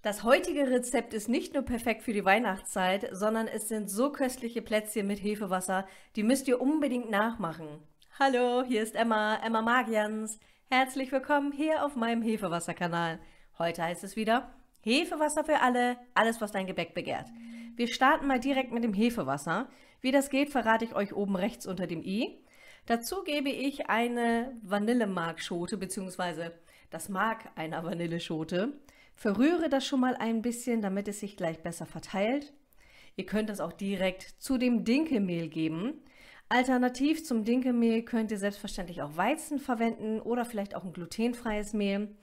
Das heutige Rezept ist nicht nur perfekt für die Weihnachtszeit, sondern es sind so köstliche Plätzchen mit Hefewasser, die müsst ihr unbedingt nachmachen. Hallo, hier ist Emma, Emma Magians. Herzlich willkommen hier auf meinem Hefewasserkanal. Heute heißt es wieder Hefewasser für alle, alles was dein Gebäck begehrt. Wir starten mal direkt mit dem Hefewasser. Wie das geht, verrate ich euch oben rechts unter dem i. Dazu gebe ich eine Vanillemarkschote bzw. das Mark einer Vanilleschote. Verrühre das schon mal ein bisschen, damit es sich gleich besser verteilt. Ihr könnt es auch direkt zu dem Dinkelmehl geben. Alternativ zum Dinkelmehl könnt ihr selbstverständlich auch Weizen verwenden oder vielleicht auch ein glutenfreies Mehl.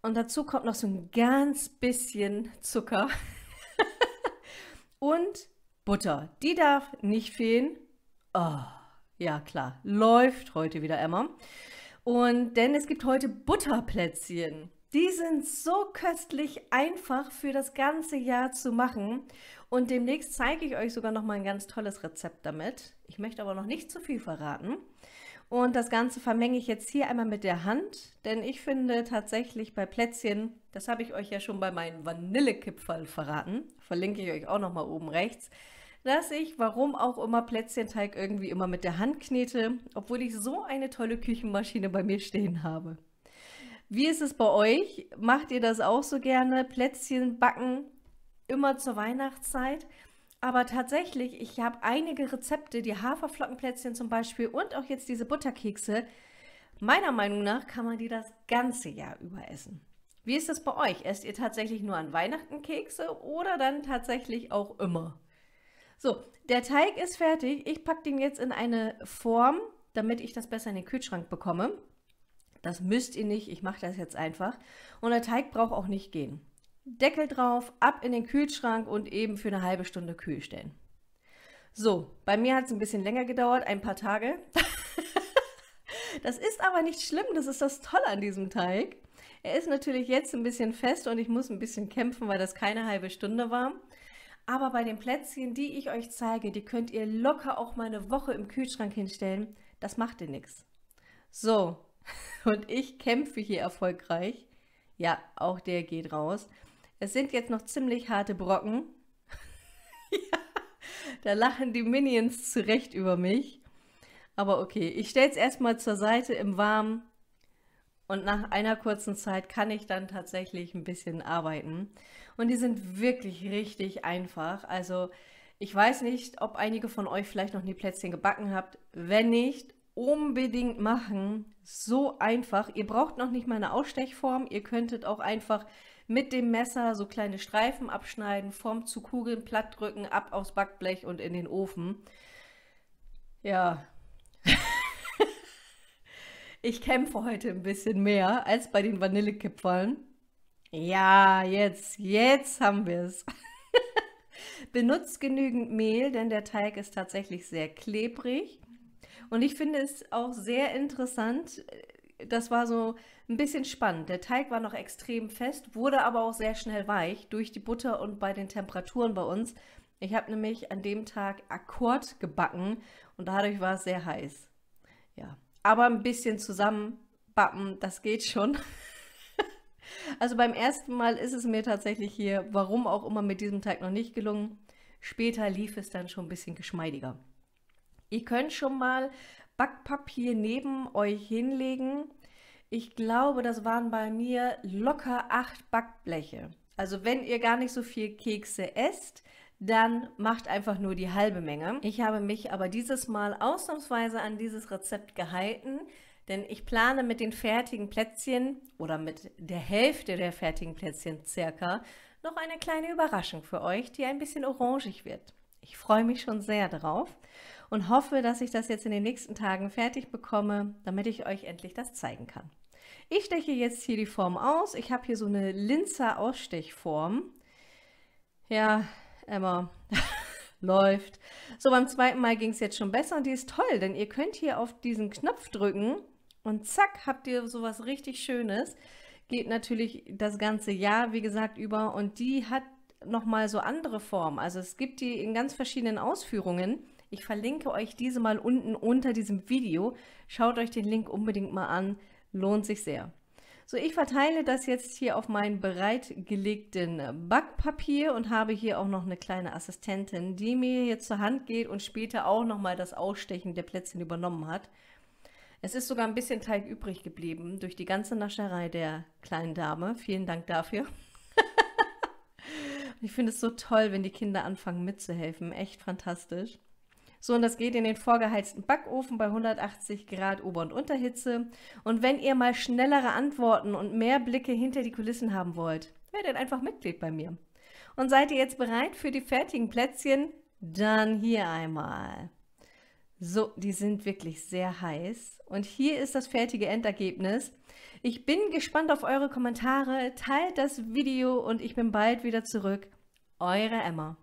Und dazu kommt noch so ein ganz bisschen Zucker und Butter. Die darf nicht fehlen. Oh, ja klar, läuft heute wieder, Emma. Denn es gibt heute Butterplätzchen. Die sind so köstlich einfach für das ganze Jahr zu machen. Und demnächst zeige ich euch sogar noch mal ein ganz tolles Rezept damit. Ich möchte aber noch nicht zu viel verraten. Und das Ganze vermenge ich jetzt hier einmal mit der Hand, denn ich finde tatsächlich bei Plätzchen, das habe ich euch ja schon bei meinen Vanillekipferl verraten, verlinke ich euch auch noch mal oben rechts, dass ich, warum auch immer, Plätzchenteig irgendwie immer mit der Hand knete, obwohl ich so eine tolle Küchenmaschine bei mir stehen habe. Wie ist es bei euch? Macht ihr das auch so gerne? Plätzchen backen immer zur Weihnachtszeit? Aber tatsächlich, ich habe einige Rezepte, die Haferflockenplätzchen zum Beispiel und auch jetzt diese Butterkekse. Meiner Meinung nach kann man die das ganze Jahr über essen. Wie ist es bei euch? Esst ihr tatsächlich nur an Weihnachten Kekse oder dann tatsächlich auch immer? So, der Teig ist fertig. Ich packe den jetzt in eine Form, damit ich das besser in den Kühlschrank bekomme. Das müsst ihr nicht, ich mache das jetzt einfach. Und der Teig braucht auch nicht gehen. Deckel drauf, ab in den Kühlschrank und eben für eine halbe Stunde kühl stellen. So, bei mir hat es ein bisschen länger gedauert, ein paar Tage. Das ist aber nicht schlimm, das ist das Tolle an diesem Teig. Er ist natürlich jetzt ein bisschen fest und ich muss ein bisschen kämpfen, weil das keine halbe Stunde war. Aber bei den Plätzchen, die ich euch zeige, die könnt ihr locker auch mal eine Woche im Kühlschrank hinstellen. Das macht ihr nichts. So, und ich kämpfe hier erfolgreich. Ja, auch der geht raus. Es sind jetzt noch ziemlich harte Brocken. Ja, da lachen die Minions zurecht über mich. Aber okay, ich stelle es erstmal zur Seite im Warmen. Und nach einer kurzen Zeit kann ich dann tatsächlich ein bisschen arbeiten. Und die sind wirklich richtig einfach. Also ich weiß nicht, ob einige von euch vielleicht noch nie Plätzchen gebacken habt. Wenn nicht, unbedingt machen. So einfach. Ihr braucht noch nicht mal eine Ausstechform. Ihr könntet auch einfach mit dem Messer so kleine Streifen abschneiden, Form zu Kugeln, platt drücken, ab aufs Backblech und in den Ofen. Ja, ich kämpfe heute ein bisschen mehr als bei den Vanillekipferln. Ja, jetzt haben wir es. Benutzt genügend Mehl, denn der Teig ist tatsächlich sehr klebrig. Und ich finde es auch sehr interessant, das war so ein bisschen spannend. Der Teig war noch extrem fest, wurde aber auch sehr schnell weich durch die Butter und bei den Temperaturen bei uns. Ich habe nämlich an dem Tag Akkord gebacken und dadurch war es sehr heiß. Ja, aber ein bisschen zusammenbappen, das geht schon. Also beim ersten Mal ist es mir tatsächlich hier, warum auch immer, mit diesem Teig noch nicht gelungen. Später lief es dann schon ein bisschen geschmeidiger. Ihr könnt schon mal Backpapier neben euch hinlegen. Ich glaube, das waren bei mir locker 8 Backbleche. Also wenn ihr gar nicht so viel Kekse esst, dann macht einfach nur die halbe Menge. Ich habe mich aber dieses Mal ausnahmsweise an dieses Rezept gehalten, denn ich plane mit den fertigen Plätzchen oder mit der Hälfte der fertigen Plätzchen circa noch eine kleine Überraschung für euch, die ein bisschen orangig wird. Ich freue mich schon sehr drauf und hoffe, dass ich das jetzt in den nächsten Tagen fertig bekomme, damit ich euch endlich das zeigen kann. Ich steche jetzt hier die Form aus. Ich habe hier so eine Linzer Ausstechform. Ja, Emma, läuft. So, beim zweiten Mal ging es jetzt schon besser und die ist toll, denn ihr könnt hier auf diesen Knopf drücken und zack, habt ihr sowas richtig Schönes. Geht natürlich das ganze Jahr, wie gesagt, über und die hat nochmal so andere Formen. Also es gibt die in ganz verschiedenen Ausführungen. Ich verlinke euch diese mal unten unter diesem Video. Schaut euch den Link unbedingt mal an, lohnt sich sehr. So, ich verteile das jetzt hier auf meinen bereitgelegten Backpapier und habe hier auch noch eine kleine Assistentin, die mir hier zur Hand geht und später auch noch mal das Ausstechen der Plätzchen übernommen hat. Es ist sogar ein bisschen Teig übrig geblieben durch die ganze Nascherei der kleinen Dame. Vielen Dank dafür. Ich finde es so toll, wenn die Kinder anfangen mitzuhelfen. Echt fantastisch. So, und das geht in den vorgeheizten Backofen bei 180 Grad Ober- und Unterhitze. Und wenn ihr mal schnellere Antworten und mehr Blicke hinter die Kulissen haben wollt, werdet einfach Mitglied bei mir. Und seid ihr jetzt bereit für die fertigen Plätzchen? Dann hier einmal. So, die sind wirklich sehr heiß. Und hier ist das fertige Endergebnis. Ich bin gespannt auf eure Kommentare. Teilt das Video und ich bin bald wieder zurück. Eure Emma.